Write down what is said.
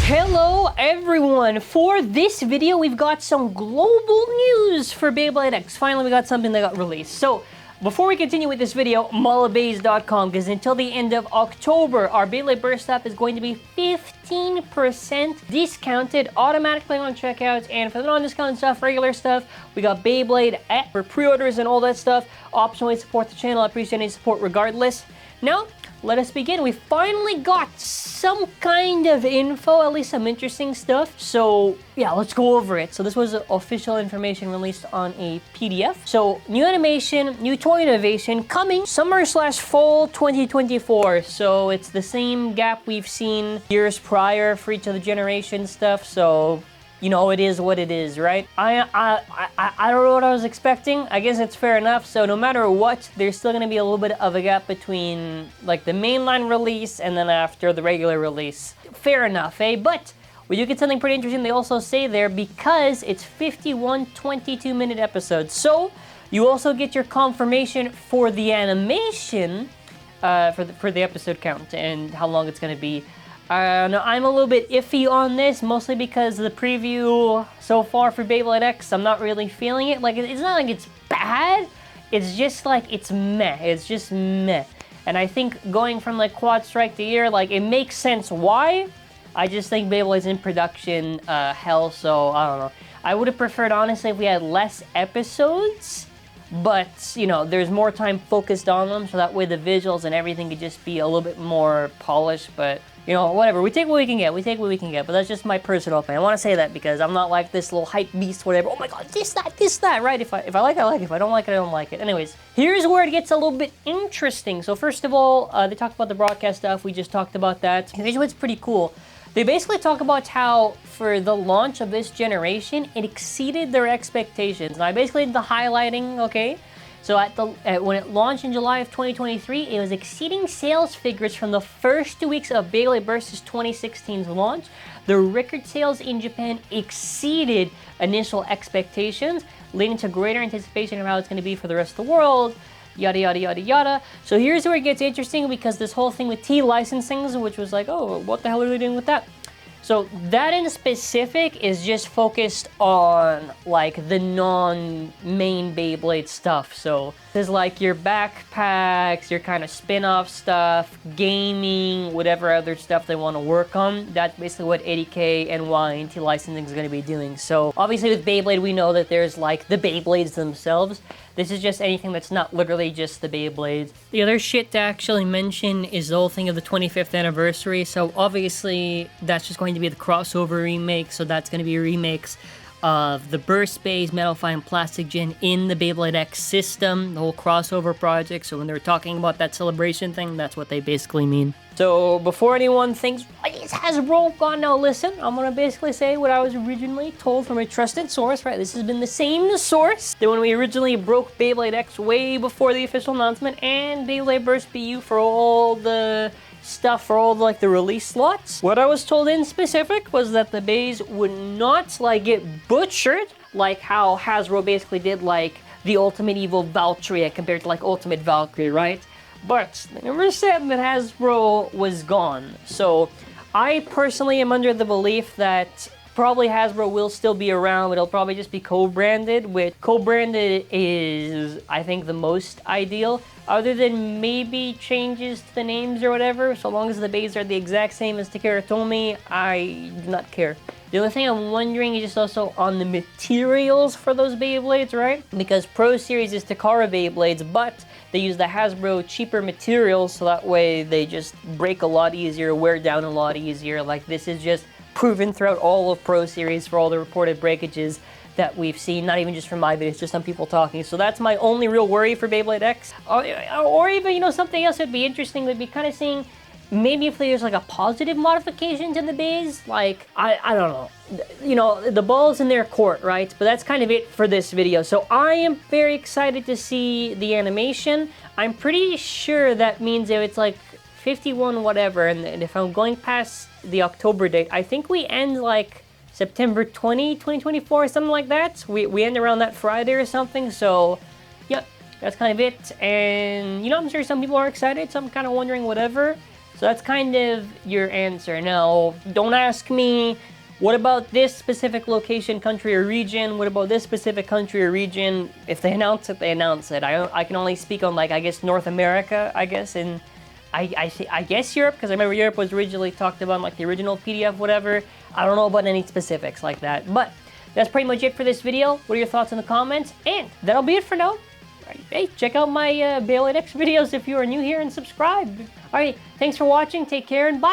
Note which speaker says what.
Speaker 1: Hello everyone! For this video, we've got some global news for Beyblade X. Finally, we got something that got released. So, before we continue with this video, mullabays.com, because until the end of October, our Beyblade Burst Up is going to be 15% discounted automatically on checkout, and for the non-discounted stuff, regular stuff, we got Beyblade X for pre-orders and all that stuff. Optionally support the channel. I appreciate any support regardless. Now, let us begin. We finally got some kind of info, at least some interesting stuff. So yeah, let's go over it. So this was official information released on a PDF. So new animation, new toy innovation coming summer/fall 2024. So it's the same gap we've seen years prior for each of the generation stuff. So you know, it is what it is, right? I don't know what I was expecting. I guess it's fair enough. So no matter what, there's still gonna be a little bit of a gap between like the mainline release and then after the regular release. Fair enough, eh? But we do get something pretty interesting. They also say there, because it's 51 22-minute episodes. So you also get your confirmation for the animation for the episode count and how long it's gonna be. No, I'm a little bit iffy on this, mostly because the preview so far for Beyblade X, I'm not really feeling it. Like, it's not like it's bad, it's just like, it's meh. It's just meh. And I think going from like Quad Strike to Year, like, it makes sense why. I just think Beyblade's in production hell, so I don't know. I would have preferred, honestly, if we had less episodes, but, you know, there's more time focused on them, so that way the visuals and everything could just be a little bit more polished, but you know, whatever. We take what we can get. We take what we can get. But that's just my personal opinion. I want to say that because I'm not like this little hype beast, whatever. Oh my god, this, that, right? If I like it, I like it. If I don't like it, I don't like it. Anyways, here's where it gets a little bit interesting. So first of all, they talked about the broadcast stuff. We just talked about that. Here's what's pretty cool. They basically talk about how, for the launch of this generation, it exceeded their expectations. And I basically did the highlighting, okay? So when it launched in July of 2023, it was exceeding sales figures from the first 2 weeks of Beyblade Burst's 2016's launch. The record sales in Japan exceeded initial expectations, leading to greater anticipation of how it's going to be for the rest of the world. Yada, yada, yada, yada. So here's where it gets interesting, because this whole thing with T-licensing, which was like, oh, what the hell are they doing with that? So that in specific is just focused on like the non-main Beyblade stuff. So there's like your backpacks, your kind of spin-off stuff, gaming, whatever other stuff they want to work on. That's basically what 80K and YNT licensing is going to be doing. So obviously with Beyblade, we know that there's like the Beyblades themselves. This is just anything that's not literally just the Beyblades. The other shit to actually mention is the whole thing of the 25th anniversary. So obviously that's just going to be the crossover remake. So that's going to be remakes of the Burst Bays, Metal Fine, Plastic Gen in the Beyblade X system, the whole crossover project. So when they're talking about that celebration thing, that's what they basically mean. So before anyone thinks, what is Hasbro gone? Now listen, I'm gonna basically say what I was originally told from a trusted source, right? This has been the same source that when we originally broke Beyblade X way before the official announcement, and Beyblade Burst BU for all the stuff, for all the, like the release slots. What I was told in specific was that the bays would not like get butchered like how Hasbro basically did like the Ultimate Evil Valkyria compared to like Ultimate Valkyrie, right? But they never said that Hasbro was gone. So I personally am under the belief that probably Hasbro will still be around, but it'll probably just be co-branded, which co-branded is, I think, the most ideal. Other than maybe changes to the names or whatever, so long as the bays are the exact same as Takara Tomy, I do not care. The only thing I'm wondering is just also on the materials for those Beyblades, right? Because Pro Series is Takara Beyblades, but they use the Hasbro cheaper materials, so that way they just break a lot easier, wear down a lot easier. Like, this is just proven throughout all of Pro Series for all the reported breakages that we've seen, not even just from my videos, just some people talking. So that's my only real worry for Beyblade X. Or even, you know, something else that'd be interesting would be kind of seeing maybe if there's like a positive modification to the bays. Like, I don't know. You know, the ball's in their court, right? But that's kind of it for this video. So I am very excited to see the animation. I'm pretty sure that means if it's like 51 whatever, and if I'm going past the October date, I think we end like September 2024, something like that. We end around that Friday or something, so yeah, that's kind of it. And, you know, I'm sure some people are excited, so I'm kind of wondering whatever. So that's kind of your answer. Now, don't ask me, what about this specific location, country, or region? What about this specific country or region? If they announce it, they announce it. I can only speak on, like, I guess North America, I guess, and I guess Europe, because I remember Europe was originally talked about in, like, the original PDF, whatever. I don't know about any specifics like that, but that's pretty much it for this video. What are your thoughts in the comments? And that'll be it for now. Right, hey, check out my Beyblade X videos if you are new here and subscribe. Alright, thanks for watching, take care, and bye!